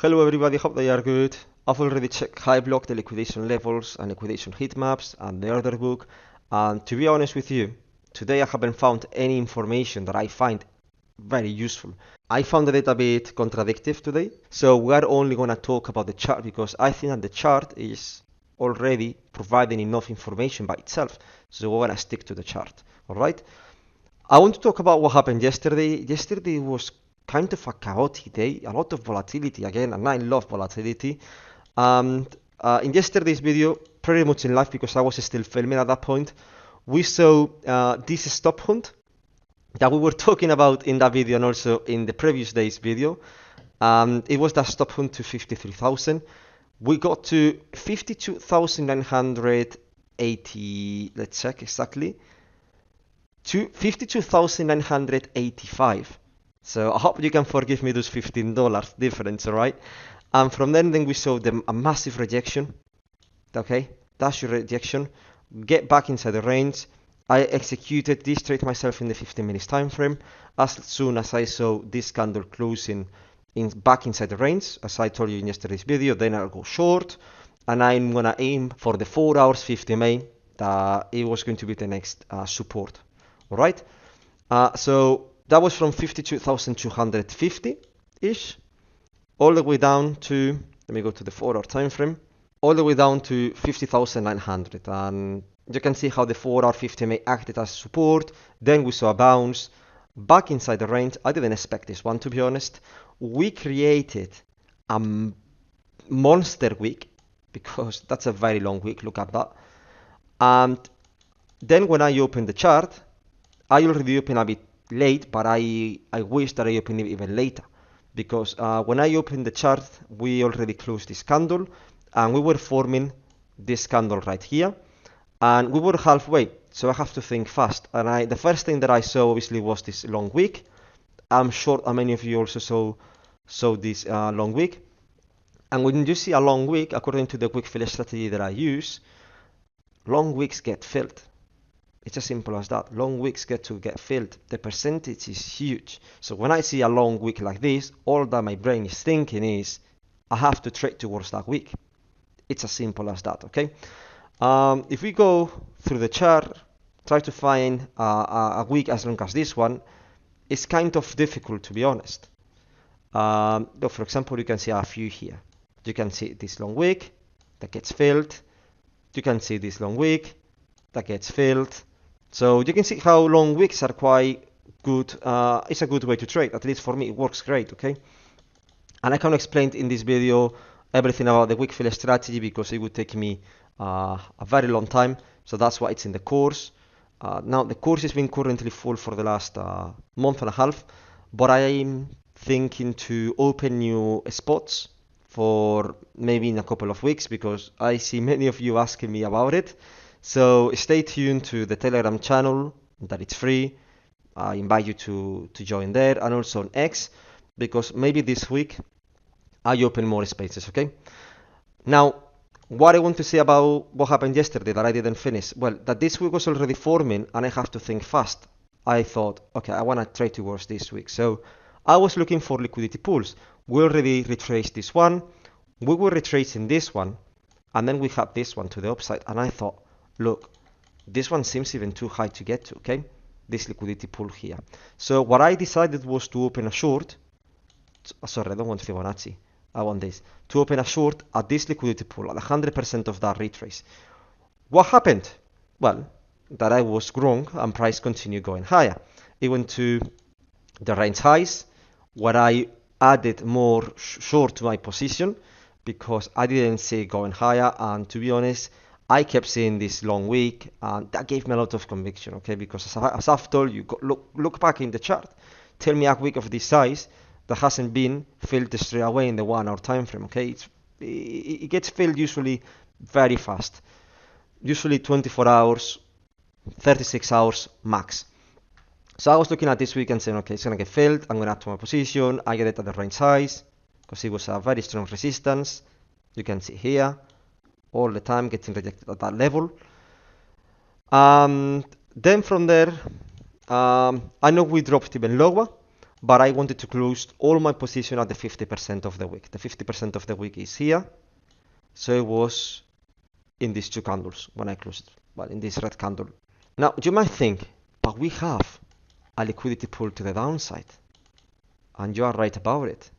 Hello everybody, hope they are good. I've already checked high block the liquidation levels and liquidation heat maps and the order book, and to be honest with you, today I haven't found any information that I find very useful. I found it a bit contradictory today, so we are only going to talk about the chart because I think that the chart is already providing enough information by itself, so we're going to stick to the chart. Alright, I want to talk about what happened yesterday. Yesterday was kind of a chaotic day, a lot of volatility again, and I love volatility. And in yesterday's video, pretty much in live because I was still filming at that point, we saw this stop hunt that we were talking about in that video and also in the previous day's video. It was that stop hunt to 53,000. We got to 52,980, let's check exactly, to 52,985. So I hope you can forgive me those $15 difference, alright? And from then we saw a massive rejection. Okay, that's your rejection. Get back inside the range. I executed this trade myself in the 15 minutes time frame. As soon as I saw this candle closing back inside the range, as I told you in yesterday's video, then I'll go short. And I'm gonna aim for the 4 hours 50 MA. It was going to be the next support. Alright, so that was from 52,250-ish, all the way down to, let me go to the 4 hour time frame, all the way down to 50,900. And you can see how the 4 hour 50 MA acted as support. Then we saw a bounce back inside the range. I didn't expect this one, to be honest. We created a monster wick because that's a very long wick, look at that. And then when I opened the chart, I already opened a bit late, but I wish that I opened it even later because when I opened the chart, we already closed this candle and we were forming this candle right here and we were halfway, so I have to think fast. And the first thing that I saw obviously was this long wick. I'm sure many of you also saw this long wick. And when you see a long wick, according to the wick fill strategy that I use, long wicks get filled. It's as simple as that. Long wicks get filled. The percentage is huge. So when I see a long wick like this, all that my brain is thinking is, I have to trade towards that wick. It's as simple as that, okay? If we go through the chart, try to find a wick as long as this one, it's kind of difficult, to be honest. For example, you can see a few here. You can see this long wick that gets filled. You can see this long wick that gets filled. So you can see how long wicks are quite good. It's a good way to trade. At least for me, it works great, okay? And I can explain in this video everything about the wick fill strategy because it would take me a very long time. So that's why it's in the course. Now the course has been currently full for the last month and a half, but I'm thinking to open new spots for maybe in a couple of weeks because I see many of you asking me about it. So stay tuned to the Telegram channel that it's free. I invite you to join there and also on X because maybe this week I open more spaces, okay? Now, what I want to say about what happened yesterday that I didn't finish, well, that this week was already forming and I have to think fast. I thought, okay, I want to trade towards this week. So I was looking for liquidity pools. We already retraced this one. We were retracing this one. And then we had this one to the upside. And I thought, look, this one seems even too high to get to, okay? This liquidity pool here. So what I decided was to open a short. Sorry, I don't want Fibonacci. I want this. To open a short at this liquidity pool at 100% of that retrace. What happened? Well, that I was wrong and price continued going higher. It went to the range highs where I added more short to my position because I didn't see it going higher, and to be honest, I kept seeing this long wick and that gave me a lot of conviction, okay? Because as I've told you, look back in the chart. Tell me a wick of this size that hasn't been filled straight away in the 1 hour time frame, okay? It gets filled usually very fast. Usually 24 hours, 36 hours max. So I was looking at this week and saying, okay, it's going to get filled. I'm going to add to my position. I get it at the range size because it was a very strong resistance. You can see here, all the time getting rejected at that level. Then from there, I know we dropped even lower, but I wanted to close all my position at the 50% of the wick. The 50% of the wick is here, so it was in these two candles when I closed, well, in this red candle. Now, you might think, but we have a liquidity pool to the downside, and you are right about it.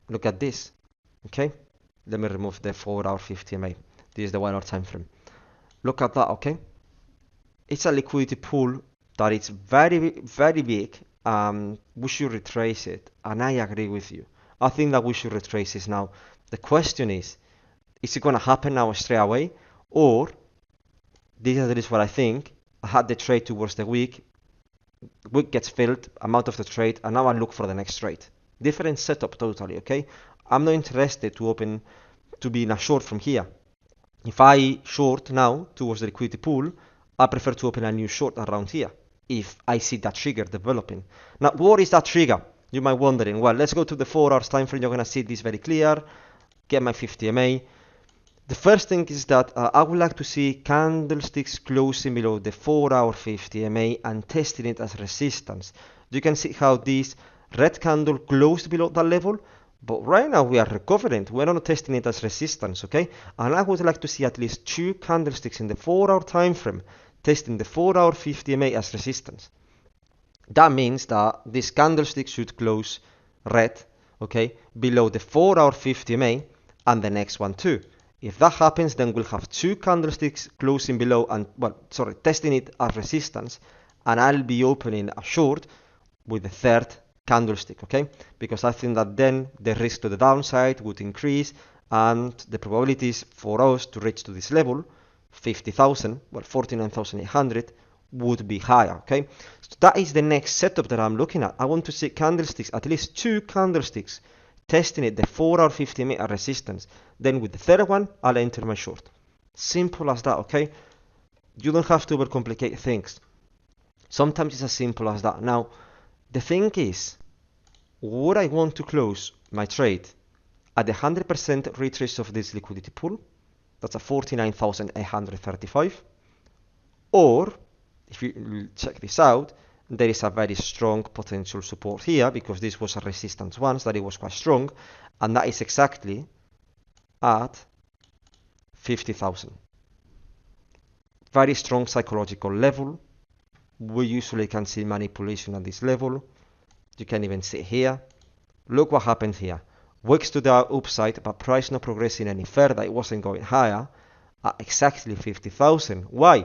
Look at this, okay? Let me remove the 4-hour 50 MA. This is the 1 hour time frame. Look at that, okay? It's a liquidity pool that is very, very big. We should retrace it, and I agree with you. I think that we should retrace this now. The question is it going to happen now straight away, or this is at least what I think. I had the trade towards the week gets filled, I'm out of the trade, and now I look for the next trade. Different setup totally, okay? I'm not interested to be in a short from here. If I short now towards the liquidity pool, I prefer to open a new short around here if I see that trigger developing. Now, what is that trigger? You might be wondering. Well, let's go to the 4 hours time frame. You're gonna see this very clear. Get my 50 MA. The first thing is that I would like to see candlesticks closing below the 4 hour 50 MA and testing it as resistance. You can see how this red candle closed below that level, but right now we are recovering. We're not testing it as resistance, okay? And I would like to see at least 2 candlesticks in the 4 hour time frame testing the 4 hour 50 MA as resistance. That means that this candlestick should close red, okay, below the 4 hour 50 MA and the next one too. If that happens, then we'll have 2 candlesticks closing below and, testing it as resistance, and I'll be opening a short with the third candlestick, okay? Because I think that then the risk to the downside would increase and the probabilities for us to reach to this level, 50,000, 49,800, would be higher, okay? So that is the next setup that I'm looking at. I want to see candlesticks, at least 2 candlesticks, testing it, the 4 hour 50 MA resistance. Then with the third one, I'll enter my short. Simple as that, okay? You don't have to overcomplicate things. Sometimes it's as simple as that. Now, the thing is, would I want to close my trade at the 100% retrace of this liquidity pool? That's a 49,835. Or, if you check this out, there is a very strong potential support here because this was a resistance once that it was quite strong, and that is exactly at 50,000. Very strong psychological level. We usually can see manipulation at this level. You can even see here. Look what happened here. Wicks to the upside, but price not progressing any further. It wasn't going higher at exactly 50,000. Why?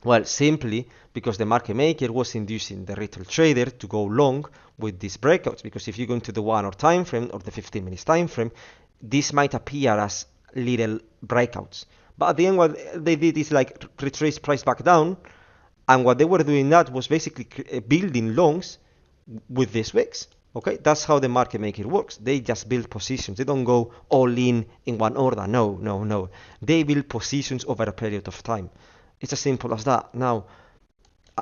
Well, simply because the market maker was inducing the retail trader to go long with these breakouts. Because if you go into the 1 hour time frame or the 15 minutes time frame, this might appear as little breakouts. But at the end, what they did is like retrace price back down. And what they were doing that was basically building longs with these wicks. Okay, that's how the market maker works. They just build positions. They don't go all in one order. No. They build positions over a period of time. It's as simple as that. Now,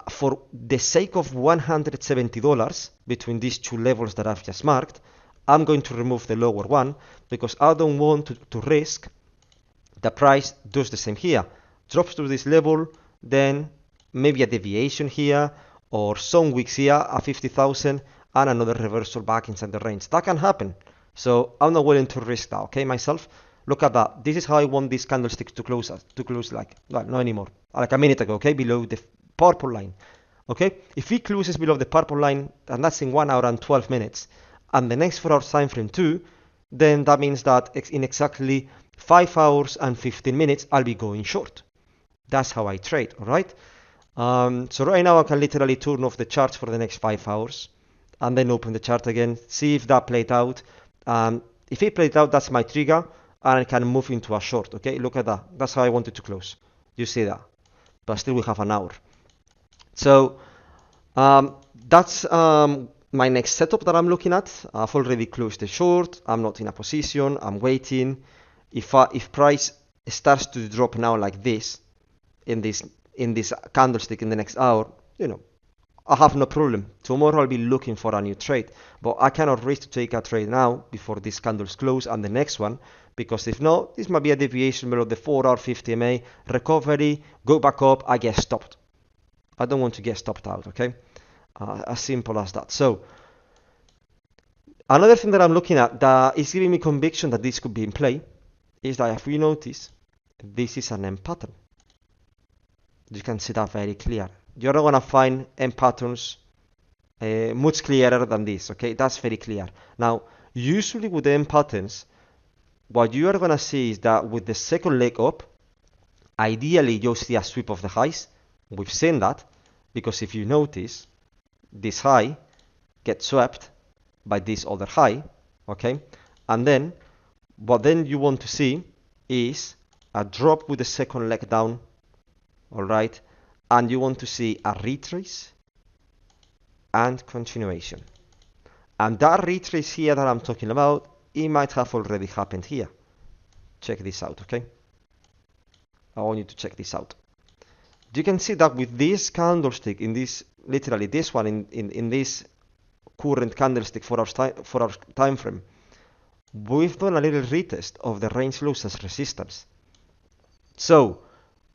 for the sake of $170 between these 2 levels that I've just marked, I'm going to remove the lower one because I don't want to risk the price does the same here. Drops to this level, then maybe a deviation here or some wicks here at 50,000 and another reversal back inside the range. That can happen. So I'm not willing to risk that, okay, myself? Look at that. This is how I want this candlestick to close like, well, not anymore. Like a minute ago, okay, below the purple line. Okay, if it closes below the purple line, and that's in 1 hour and 12 minutes, and the next 4 hours time frame too, then that means that in exactly 5 hours and 15 minutes, I'll be going short. That's how I trade, all right? So right now I can literally turn off the charts for the next 5 hours and then open the chart again, see if that played out. If it played out, that's my trigger, and I can move into a short, okay? Look at that. That's how I wanted to close. You see that? But still we have an hour. So that's my next setup that I'm looking at. I've already closed the short. I'm not in a position. I'm waiting. If price starts to drop now like this, in this candlestick in the next hour, I have no problem. Tomorrow I'll be looking for a new trade, but I cannot risk to take a trade now before this candles close and the next one, because if not, this might be a deviation below the 4 hour 50 MA, recovery, go back up, I get stopped. I don't want to get stopped out, okay? As simple as that. So Another thing that I'm looking at that is giving me conviction that this could be in play is that if we notice, this is an M pattern. You can see that very clear. You're not gonna find M patterns much clearer than this, okay? That's very clear. Now, usually with M patterns, what you are gonna see is that with the second leg up, ideally you'll see a sweep of the highs. We've seen that because if you notice, this high gets swept by this other high, okay? And then what then you want to see is a drop with the second leg down, all right? And you want to see a retrace and continuation. And that retrace here that I'm talking about, it might have already happened here. Check this out, okay? I want you to check this out. You can see that with this candlestick, in this, literally this one, in this current candlestick for our time frame, we've done a little retest of the range lows as resistance. So,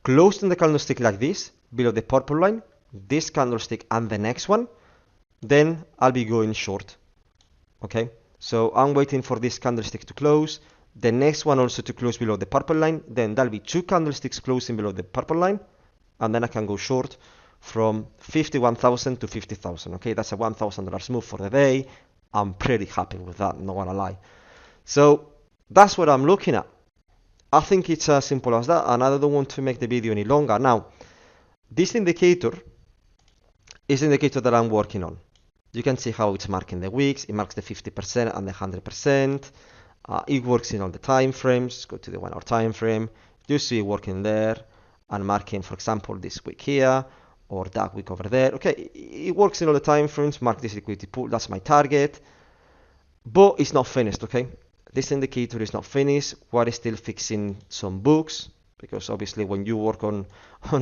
closing the candlestick like this, below the purple line, this candlestick and the next one, then I'll be going short. Okay, so I'm waiting for this candlestick to close, the next one also to close below the purple line, then there'll be two candlesticks closing below the purple line, and then I can go short from 51,000 to 50,000. Okay, that's a $1,000 move for the day. I'm pretty happy with that, not gonna lie. So that's what I'm looking at. I think it's as simple as that, and I don't want to make the video any longer. Now, this indicator is the indicator that I'm working on. You can see how it's marking the wicks. It marks the 50% and the 100%. It works in all the time frames. Go to the 1 hour time frame. You see it working there and marking, for example, this wick here or that wick over there. Okay, it works in all the time frames. Mark this liquidity pool. That's my target. But it's not finished, okay? This indicator is not finished. We're still fixing some books because obviously when you work on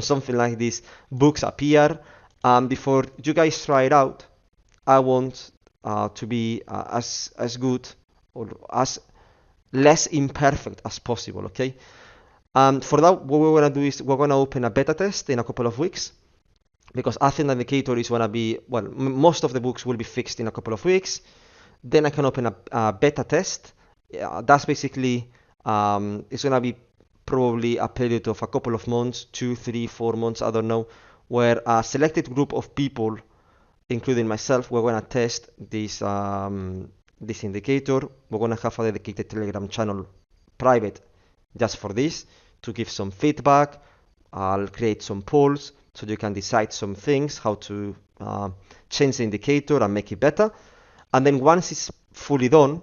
something like this, books appear. Before you guys try it out, I want to be as good or as less imperfect as possible, okay? For that, what we're gonna do is we're gonna open a beta test in a couple of weeks because I think the indicator is gonna be, well, most of the books will be fixed in a couple of weeks. Then I can open a beta test. That's basically, it's gonna be probably a period of a couple of months, 2, 3, 4 months, I don't know, where a selected group of people, including myself, we're gonna test this this indicator. We're gonna have a dedicated Telegram channel, private, just for this, to give some feedback. I'll create some polls so you can decide some things, how to change the indicator and make it better. And then once it's fully done,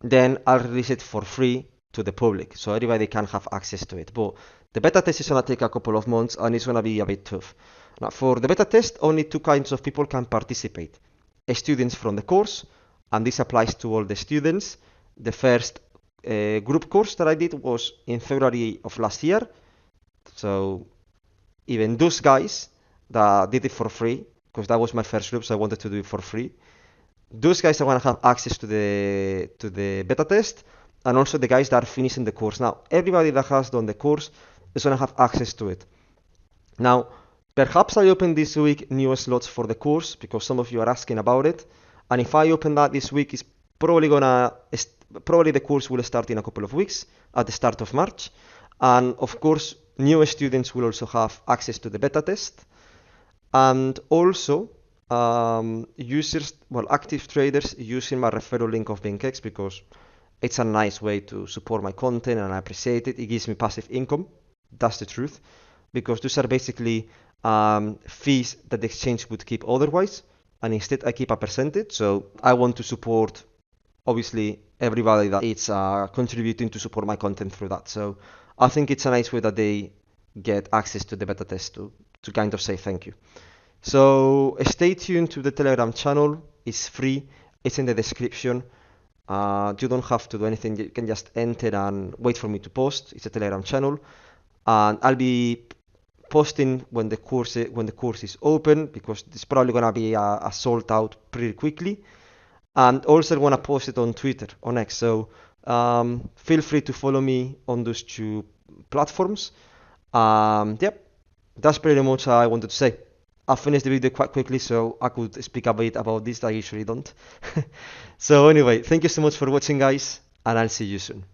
then I'll release it for free to the public, so everybody can have access to it. But the beta test is gonna take a couple of months and it's gonna be a bit tough. Now, for the beta test, only 2 kinds of people can participate. Students from the course, and this applies to all the students. The first group course that I did was in February of last year. So even those guys that did it for free, because that was my first group, so I wanted to do it for free. Those guys are gonna have access to the beta test, and also the guys that are finishing the course. Now, everybody that has done the course is gonna have access to it. Now, perhaps I open this week new slots for the course because some of you are asking about it. And if I open that this week, it's probably the course will start in a couple of weeks at the start of March. And of course, new students will also have access to the beta test. And also, users, well, active traders using my referral link of BankX because it's a nice way to support my content and I appreciate it. It gives me passive income. That's the truth. Because those are basically fees that the exchange would keep otherwise, and instead I keep a percentage. So I want to support, obviously, everybody that is contributing to support my content through that. So I think it's a nice way that they get access to the beta test to kind of say thank you. So stay tuned to the Telegram channel. It's free. It's in the description. You don't have to do anything. You can just enter and wait for me to post. It's a Telegram channel, and I'll be posting when the course is open because it's probably gonna be a sold out pretty quickly. And also I'm gonna post it on Twitter, on X. So feel free to follow me on those 2 platforms. Yep, that's pretty much all I wanted to say. I finished the video quite quickly, so I could speak a bit about this. I usually don't. So anyway, thank you so much for watching, guys, and I'll see you soon.